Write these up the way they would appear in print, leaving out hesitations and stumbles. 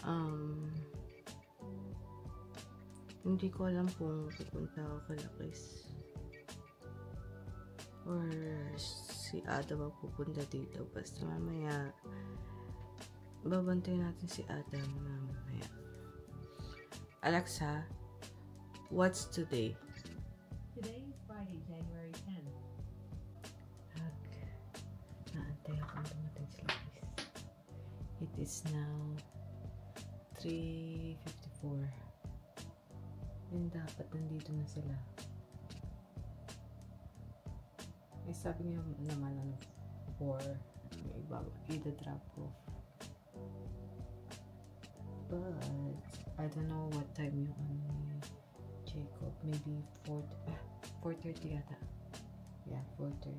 Um, Hindi ko alam kung pupunta ako kay Chris or si Adam ang pupunta dito. Basta mamaya babantay natin si Adam mamaya. Alexa, what's today? Today is Friday, January 10th. Okay. Naantay akong dumating sila Chris. It is now 3:54. Then dapat nandito na sila. Eh sabi niya naman 4 may iba i-drop off. But I don't know what time yung ni Jacob. Maybe 4:30 yata. Yeah, 4:30.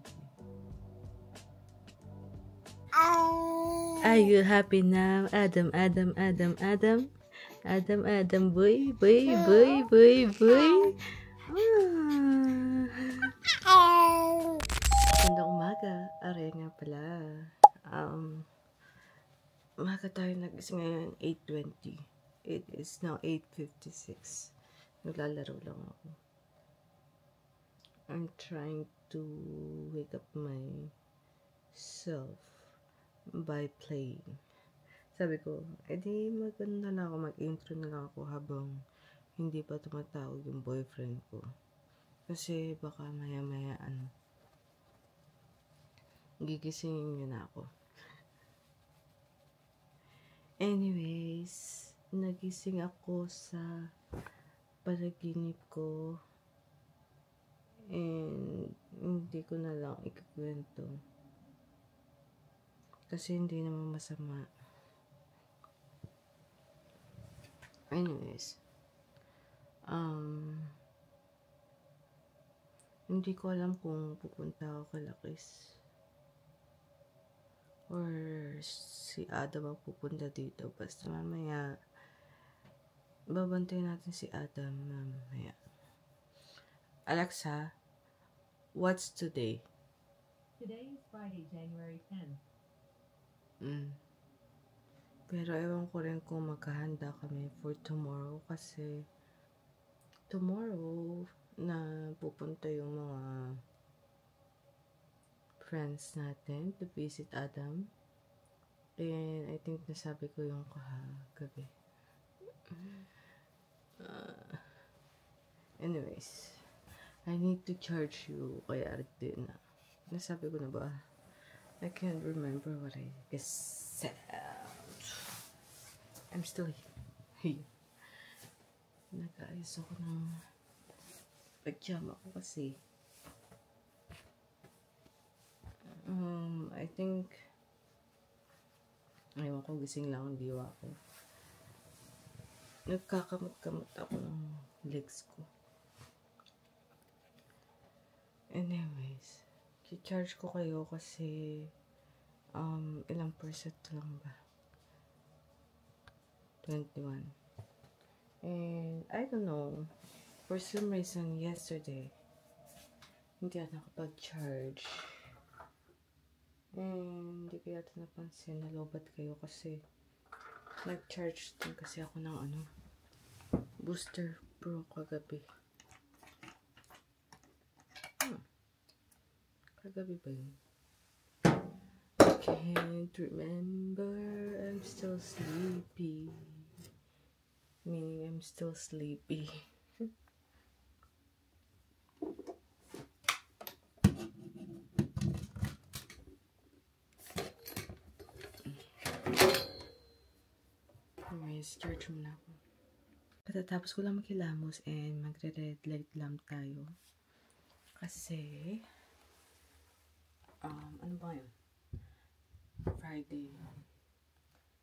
Are you happy now? Adam, boy. Magandang umaga. Aray nga pala. Umaga tayo nagising ngayon, 8:20. It is now 8:56. Naglalaro lang ako. I'm trying to wake up myself by playing. Sabi ko, edi maganda na ako, mag-intro na lang ako habang hindi pa tumatawag yung boyfriend ko. Kasi baka maya-maya gigisingin niya na ako. Anyways, nagising ako sa panaginip ko and hindi ko na lang ikukwento. Kasi hindi naman masama. Anyways, hindi ko alam kung pupunta ako kay Chris or si Adam ang pupunta dito. Basta mamaya babantay natin si Adam mamaya. Alexa, what's today? Today is Friday, January 10th. Pero ewan ko rin kung maghahanda kami for tomorrow kasi tomorrow na pupunta yung mga friends natin to visit Adam. And I think nasabi ko yung kagabi. Anyways, I need to charge you kaya din na. Nasabi ko na ba? I can't remember what I said. I'm still here. Nag-ayos ako ng pajama ko kasi I think ayaw ko, gising lang ang diwa ko. Nagkakamot-kamot ako ng legs ko. Anyways, i-charge ko kayo kasi ilang percent lang ba? 21. And I don't know, for some reason yesterday hindi ako nakapag-charge. And hindi ko yata napansin, nalobat kayo kasi nag-charge din kasi ako ng Booster Pro kagabi. Kagabi ba yun? I can't remember, I'm still sleepy. Meaning I'm still sleepy. Anyways, charge muna ako. Katatapos ko lang maghilamos and magre-red light lamp tayo. Kasi, ano ba yun? Friday.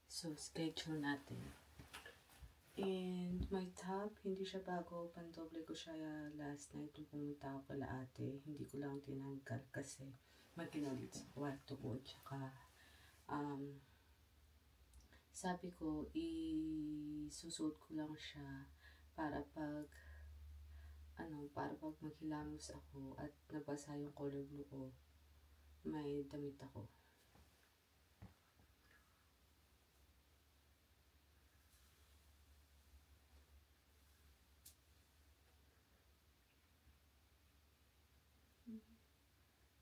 So, schedule natin. And my top, hindi siya bago. Pandoble ko siya last night nung pumunta ako kala ate. Hindi ko lang tinanggal kasi magkinalit sa kwarto ko. Tsaka, sabi ko, isusuot ko lang siya para pag maghilamos ako at nabasa yung color blue ko, may damit ako.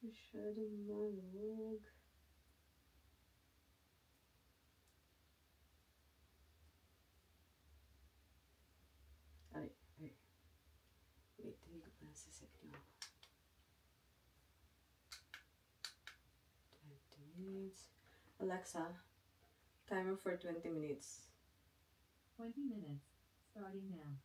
Masyadong maluwag. Ay. Wait, hindi ko pa nasa-set yung 20 minutes. Alexa, timer for 20 minutes. 20 minutes, starting now.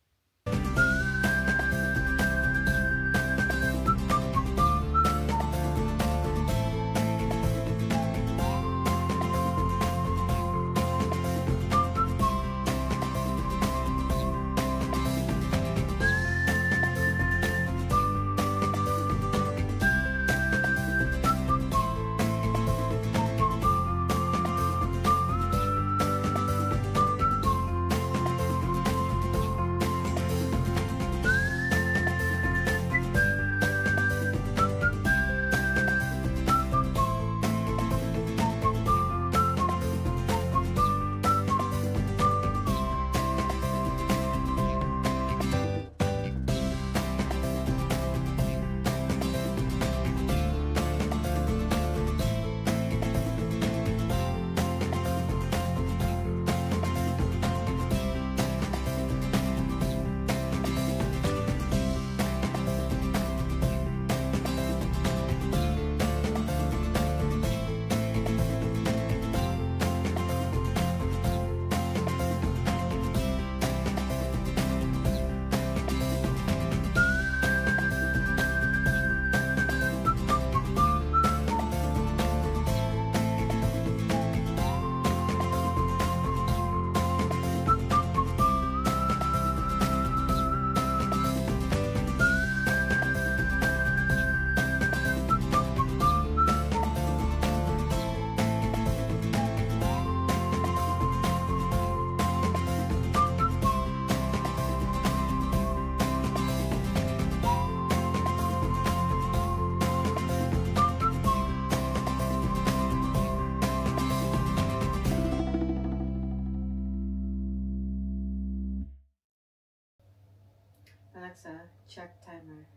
Alexa, check timer.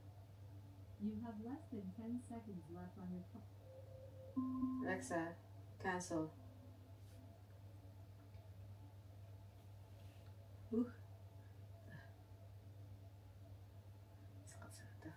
You have less than 10 seconds left on your clock. Alexa, cancel. Sakit.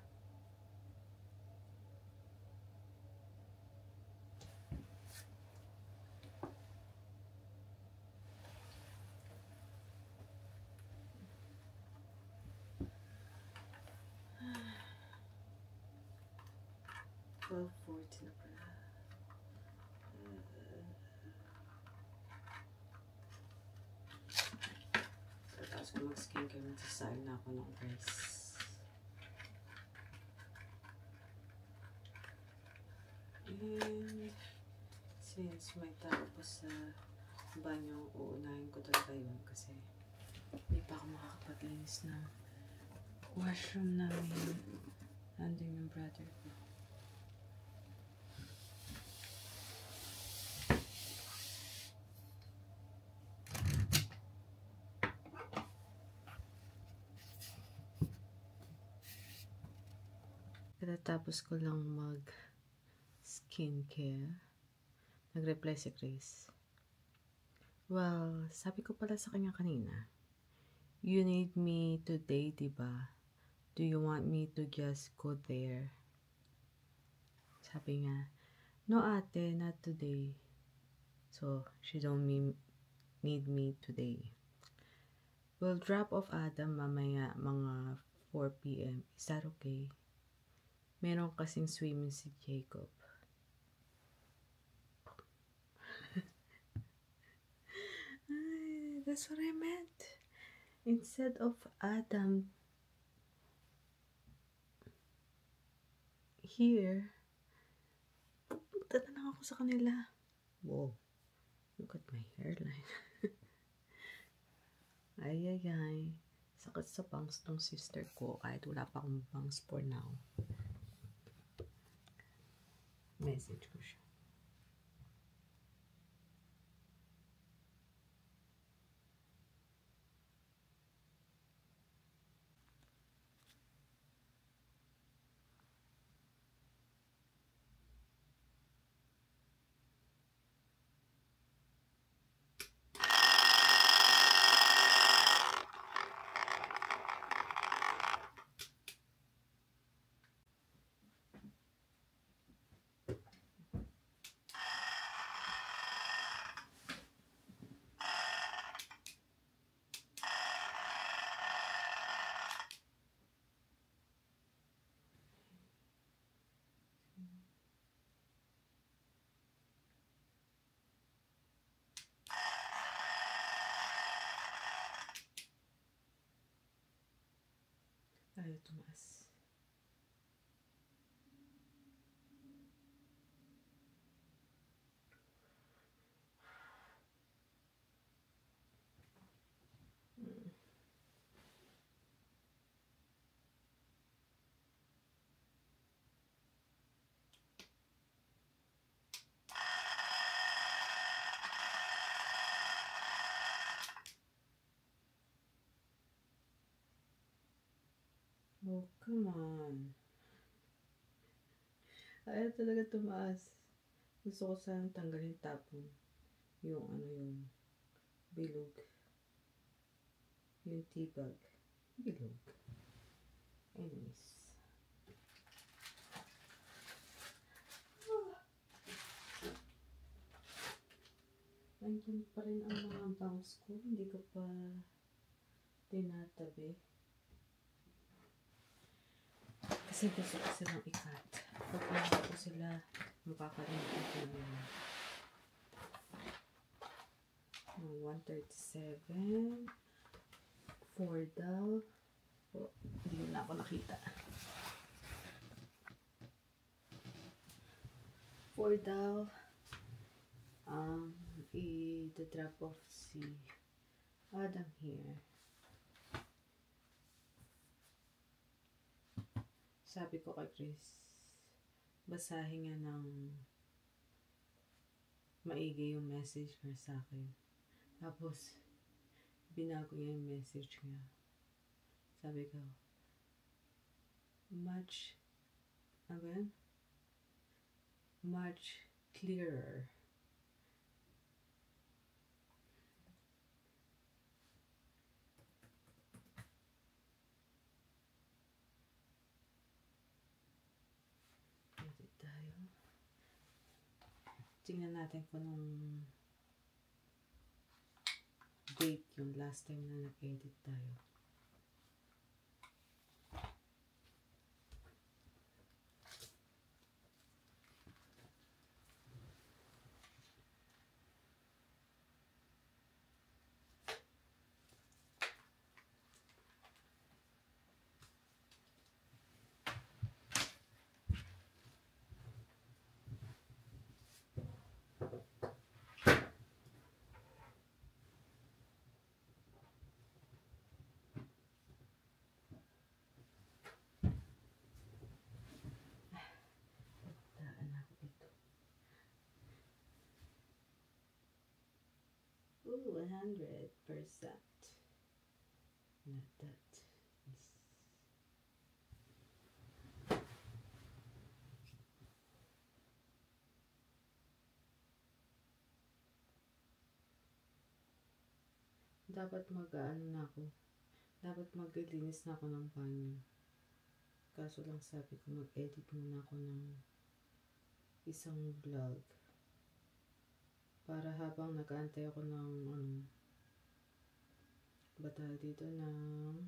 12:40 na pala. Tapos ko mag-skincare, magsasayang na ako ng rice. And since may tao pa sa banyo, uunahin ko talaga yun kasi hindi pa ako makakapaglinis ng washroom namin. Nandun yung brother ko. Tapos ko lang mag skincare, nag-reply si Grace. Well, sabi ko pala sa kanya kanina, you need me today, diba? Do you want me to just go there? Sabi niya, no ate, not today. So, she don't need me today. We'll drop off Adam mamaya mga 4 p.m. Is that okay? Meron kasing swimming si Jacob. That's what I meant. Instead of Adam here, pupunta na lang ako sa kanila. Wow. Look at my hairline. Ay. Sakit sa bangs tong sister ko kahit wala pa akong bangs for now. Message ko siya. Ayaw tumaas. Oh, come on. Ayaw talaga tumaas. Gusto ko sanang tanggalin tapon. Yung yung bilog. Yung tibag. Bilog. Anyways. Nandiyan pa rin ang mga bangs ko. Hindi ko pa tinatabi. Kasi gusto ko silang ikat. Pag hindi ko sila makakalimutan ko naman. 137. 4 daw. Oh, hindi na ako nakita. 4 daw. I-drop off si Adam here. Sabi ko kay Chris, basahin nga ng maigi yung message niya sa akin. Tapos, binago niya yung message niya. Sabi ko, much clearer. Edit tayo. Tingnan natin kung nung date yung last time na nag-edit tayo. Daan ako dito. 100%. Not that is. Dapat na ako. Dapat maglilinis na ako ng banyo. Kaso lang sabi ko mag-edit muna ako ng isang vlog. Para habang nag-aantay ako ng batay dito ng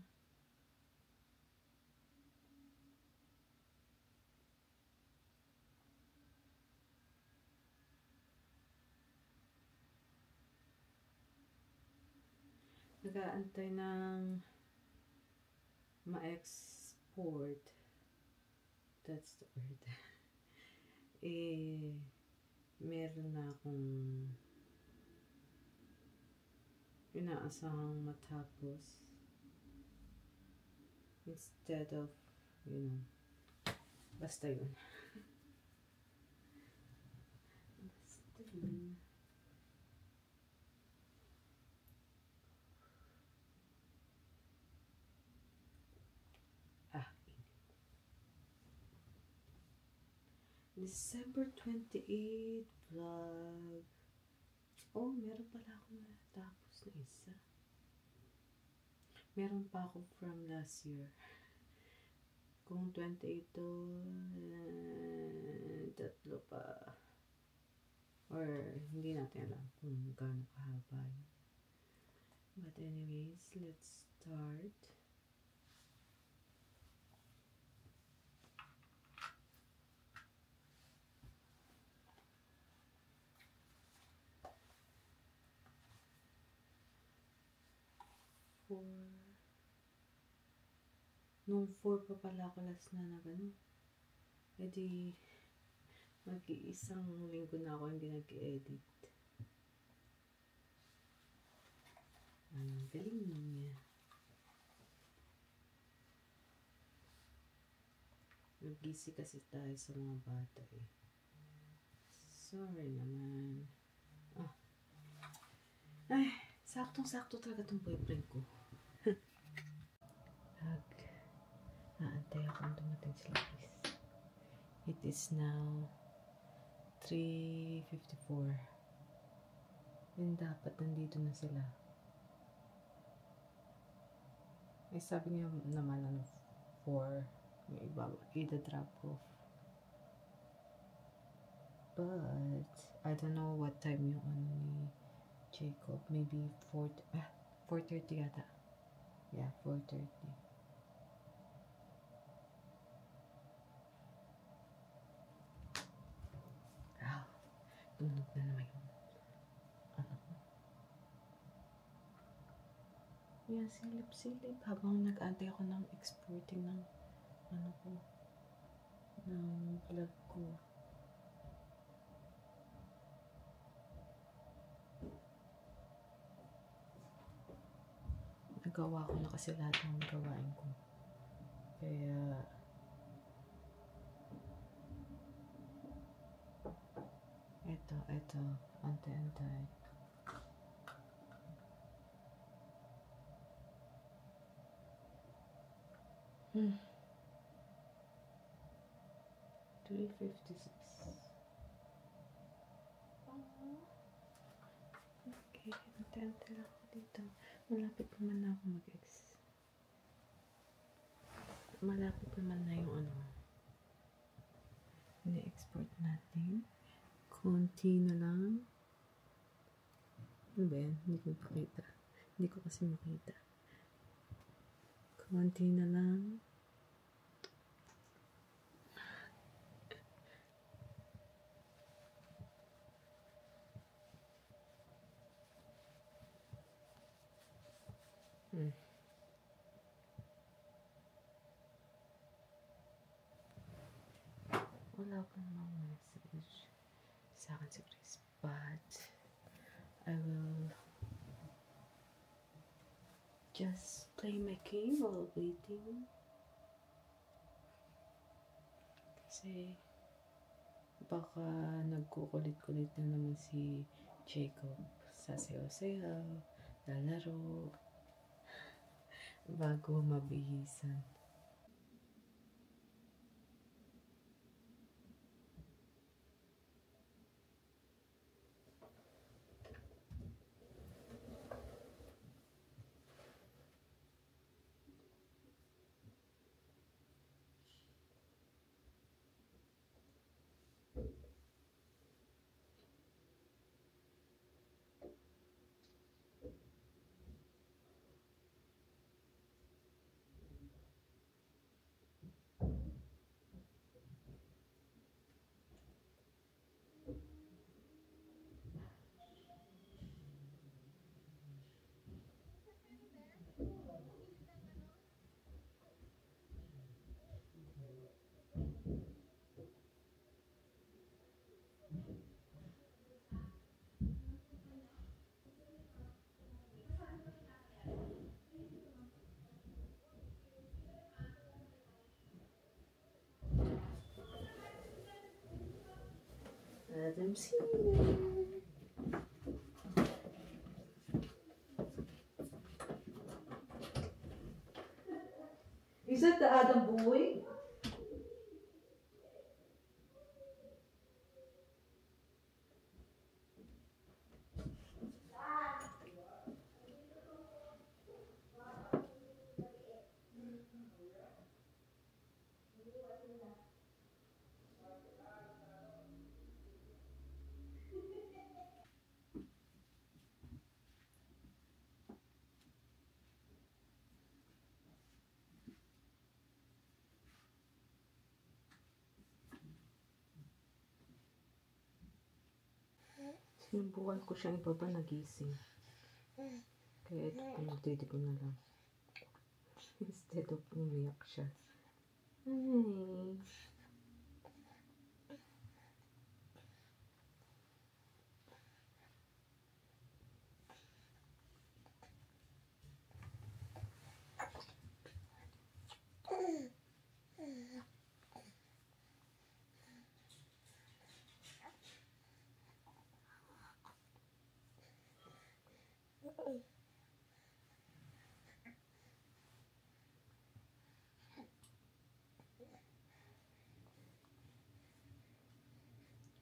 nag-aantay ng ma-export. That's the word. Meron na akong inaasahang matapos instead of, basta yun. Basta yun. December 28 vlog. Oh, meron pala akong natapos na isa. Meron pa ako from last year. Kung 28 to, tatlo pa. Or, hindi natin alam kung gaano kahaba yun. But anyways, let's start. Nung 4 pa pala ako last na nag-ano. E di, mag-iisang linggo na ako hindi nag-edit. Ang galing niya. Nag-busy kasi tayo sa mga bata eh. Sorry naman. Ay, saktong-sakto talaga tong boyfriend ko. Naantay akong dumating sila guys. It is now 3:54. Then dapat nandito na sila. Ay sabi niya naman 4. Yung iba, ida-drop off. But, I don't know what time yung ni Jacob. Maybe 4:30 yata. Yeah, 4:30. Tunog na naman yung Yeah, silip-silip habang nag-antay ako ng exporting ng ng vlog ko. Nagawa ko na kasi lahat ng gawain ko. Kaya ito, antay-antay. Hmm. 3:56. Okay, antay-antay lang ako dito. Malapit naman na ako malapit naman na yung ini-export natin. Konti na lang. Ano ba yan? Hindi ko makita. Hindi ko kasi makita. Konti na lang. Wala pa namang message sa akin si Chris, but I will just play my game while waiting. Kasi baka nagkukulit-kulit na naman si Jacob. Sasayaw-sayaw, lalaro, bago mabihisan. Adam Senior. Is that the Adam boy? Sinubukan ko siyang ibaba, nagising. Kaya ito po, magtitipon na lang. Instead of umiyak siya. Ay.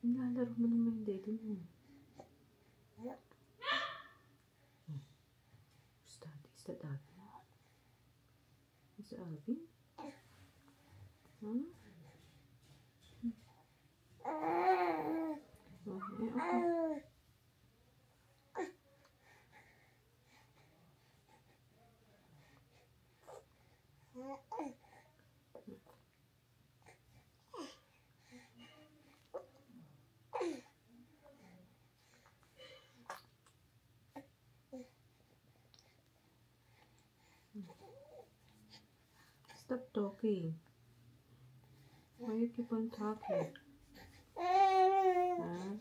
Nilalaro mo naman yung daddy mo. Who's that? Is that Alvin? Is that Alvin? Huh? Okay, okay. Stop talking. Why you keep on talking? Huh?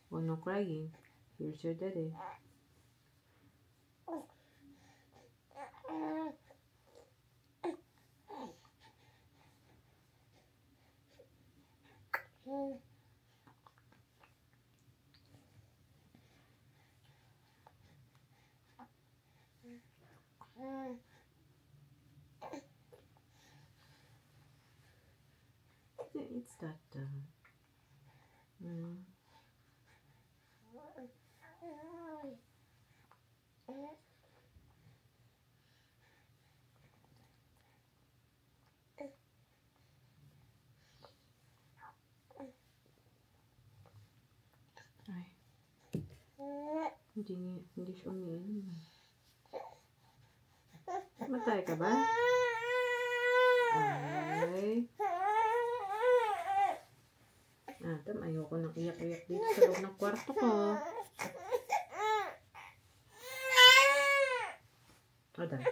Oh, no crying. Here's your daddy. It's that. Ay. Hindi siya umiinom. Matay ka ba? Ay. Adam, ayoko nang iyak-iyak dito sa loob ng kwarto ko. Adam.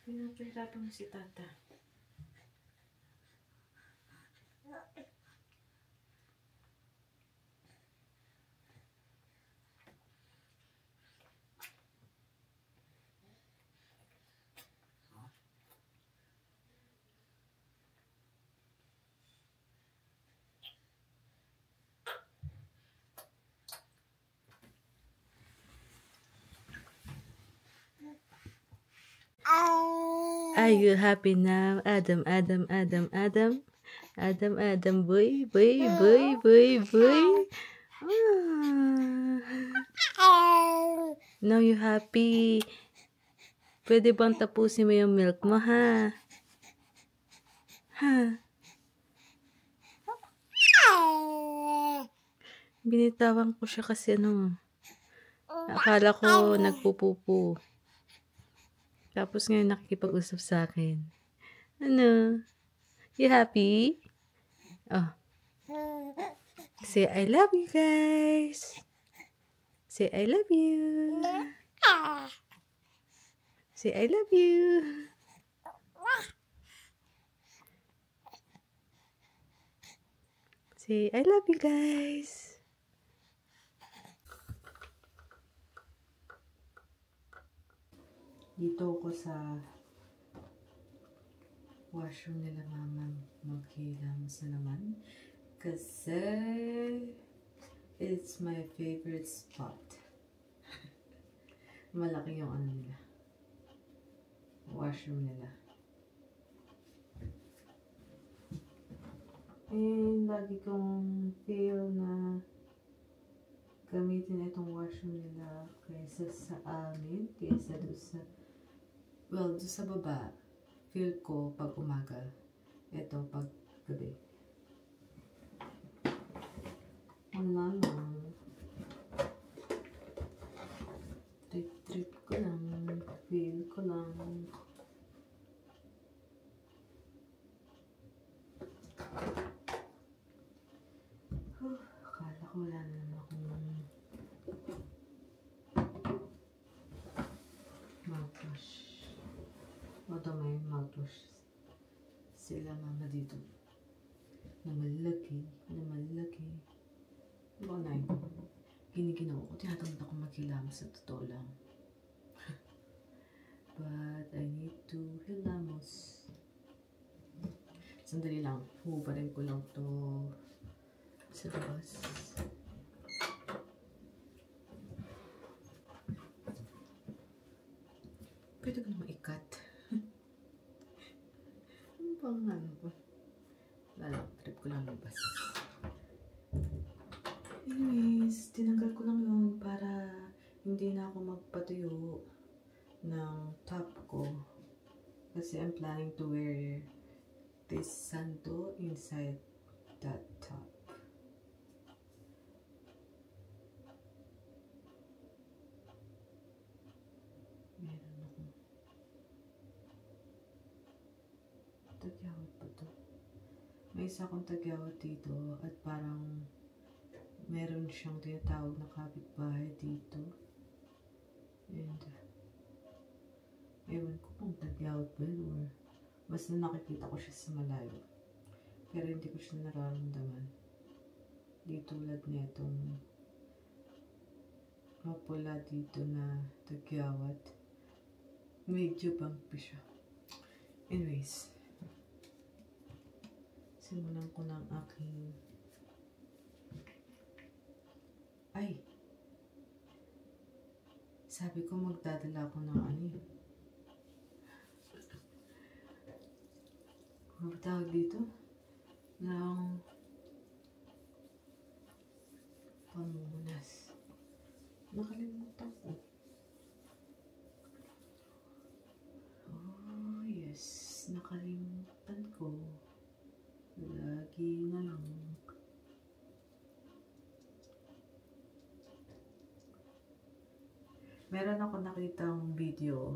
Pinapahirapan mo si tata. Are you happy now? Adam, Adam, Adam, Adam. Adam, Adam, boy, boy, boy, boy, boy. Ah. Now you happy. Pwede bang tapusin mo yung milk mo, ha? Ha? Binitawan ko siya kasi akala ko nagpupupo. Tapos ngayon nakikipag-usap sa akin. Ano? You happy? Oh. Say I love you guys. Say I love you. Say I love you. Say I love you guys. Dito ko sa washroom nila mama maghilamos na naman kasi it's my favorite spot. Malaki yung nila, washroom nila. And lagi kong feel na gamitin itong washroom nila kaysa sa amin, kaysa doon sa doon sa baba, feel ko pag umaga. Ito pag gabi. Wala lang. Trip ko lang. Feel ko lang. Ito may mouthwash sila mama dito. Na malaki. Diba na yun? Giniginaw ko. Tinatamad ako maghilamas sa totoo lang. But I need to hilamos. Sandali lang. Hubarin ko lang to sa labas. Pwede ko naman ikat. Ano bang ano ko? Lalo, trip ko lang labas. Anyways, tinanggal ko lang yun para hindi na ako magpatuyo ng top ko. Kasi I'm planning to wear this santo inside that top. Meron ako. Tagyawat pa to. May isa akong tagyawat dito at parang meron siyang tinatawag na kapitbahay dito. And ewan ko kung tagyawat ba yun or basta nakikita ko siya sa malayo. Pero hindi ko siya nararamdaman. Di tulad nitong mapula dito na tagyawat. Medyo bumpy siya. Anyways, simulan ko ng aking sabi ko magdadala ako ng ano eh. Ano ba tawag dito? Ng pamunas. Nakalimutan ko. Oh yes, nakalimutan ko. Lagi na lang. Meron ako nakitang video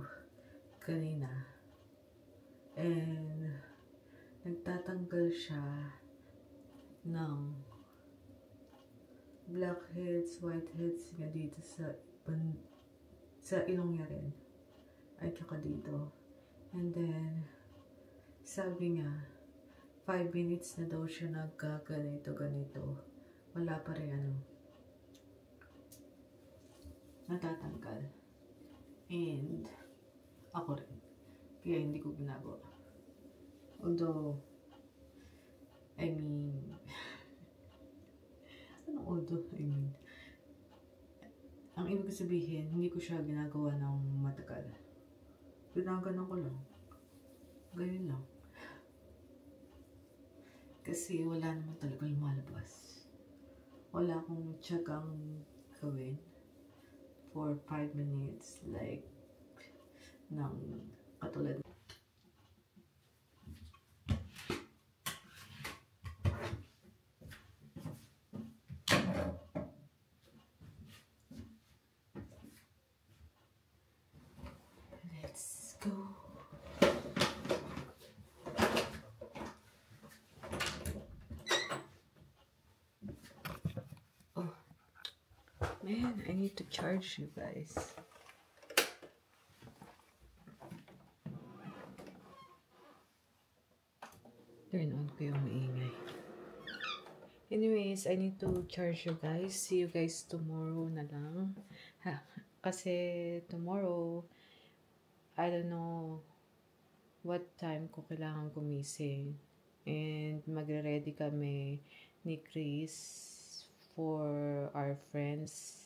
kanina and nagtatanggal siya ng blackheads, whiteheads nga dito sa ilong niya rin ay tsaka dito. And then sabi nga 5 minutes na daw siya nagkaganito wala pa rin ano natatanggal. And ako rin. Kaya hindi ko ginagawa. Although, I mean, ang ibig sabihin, hindi ko siya ginagawa ng matagal. Ginagawa ko lang. Ganyan lang. Kasi wala naman talaga lumalabas. Wala akong tiyagang gawin for 5 minutes like ng katulad. Let's go. Oh man, I need to charge you guys. Turn on ko yung maingay. Anyways, I need to charge you guys. See you guys tomorrow na lang. Kasi tomorrow, I don't know what time ko kailangan gumising. And magre-ready kami ni Chris for our friends.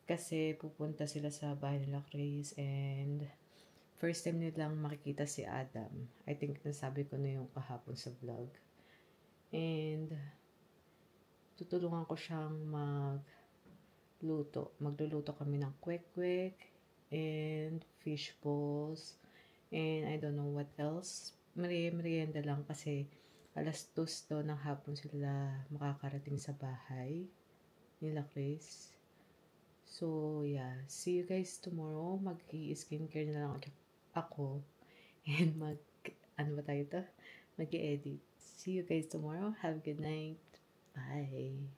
Kasi pupunta sila sa bahay nila Chris and first time nilang makikita si Adam. I think nasabi ko na yung kahapon sa vlog. And tutulungan ko siyang magluto. Magluluto kami ng kwek-kwek and fish balls and I don't know what else. Merienda lang kasi alas 2 daw ng hapon sila makakarating sa bahay nila Chris. So yeah, see you guys tomorrow. Mag-i-skincare na lang ako and mag-edit. See you guys tomorrow. Have a good night. Bye.